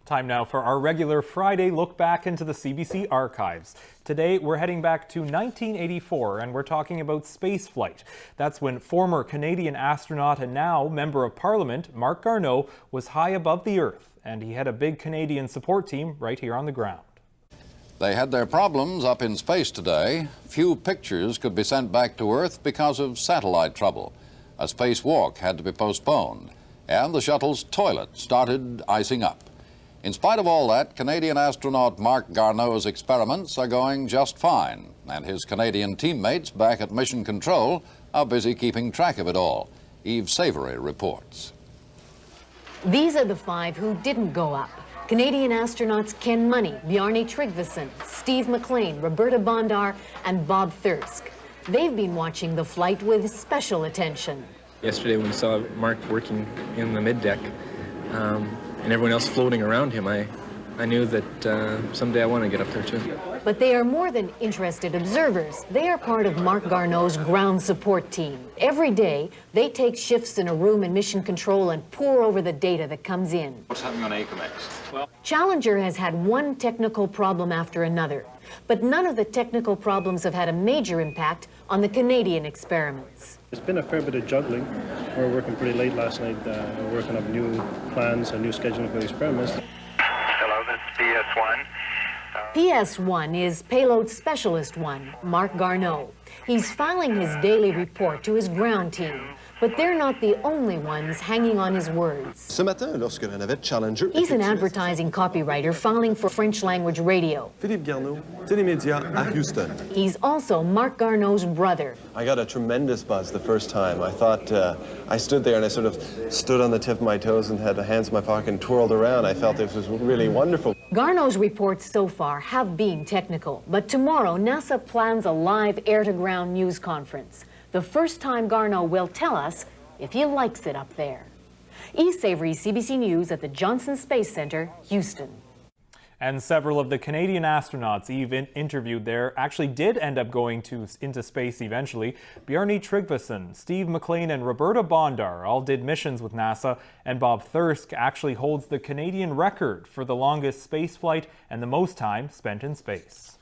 Time now for our regular Friday look back into the CBC archives. Today, we're heading back to 1984 and we're talking about spaceflight. That's when former Canadian astronaut and now Member of Parliament, Marc Garneau, was high above the Earth, and he had a big Canadian support team right here on the ground. They had their problems up in space today. Few pictures could be sent back to Earth because of satellite trouble. A spacewalk had to be postponed, and the shuttle's toilet started icing up. In spite of all that, Canadian astronaut Marc Garneau's experiments are going just fine, and his Canadian teammates back at Mission Control are busy keeping track of it all. Eve Savory reports. These are the 5 who didn't go up. Canadian astronauts Ken Money, Bjarne Tryggvason, Steve McLean, Roberta Bondar, and Bob Thirsk. They've been watching the flight with special attention. Yesterday when we saw Mark working in the middeck and everyone else floating around him, I knew that someday I want to get up there too. But they are more than interested observers. They are part of Marc Garneau's ground support team. Every day, they take shifts in a room in Mission Control and pore over the data that comes in. What's happening on ACOMEX? Well, Challenger has had one technical problem after another, but none of the technical problems have had a major impact on the Canadian experiments. There's been a fair bit of juggling. We were working pretty late last night, working up new plans and new scheduling for the experiments. hello, this is PS1. PS1 is Payload Specialist 1, Marc Garneau. He's filing his daily report to his ground team, but they're not the only ones hanging on his words. Ce matin, lorsque la navette Challenger... He's an advertising copywriter filing for French-language radio. Philippe Garneau, télémédia à Houston. He's also Marc Garneau's brother. I got a tremendous buzz the first time. I thought, I stood there and I sort of stood on the tip of my toes and had my hands in my pocket and twirled around. I felt this was really wonderful. Garneau's reports so far have been technical, but tomorrow NASA plans a live air-to-ground news conference. The first time Garneau will tell us if he likes it up there. Eve Savory, CBC News at the Johnson Space Center, Houston. And several of the Canadian astronauts Eve interviewed there actually did end up going into space eventually. Bjarne Tryggvason, Steve McLean, and Roberta Bondar all did missions with NASA, and Bob Thirsk actually holds the Canadian record for the longest space flight and the most time spent in space.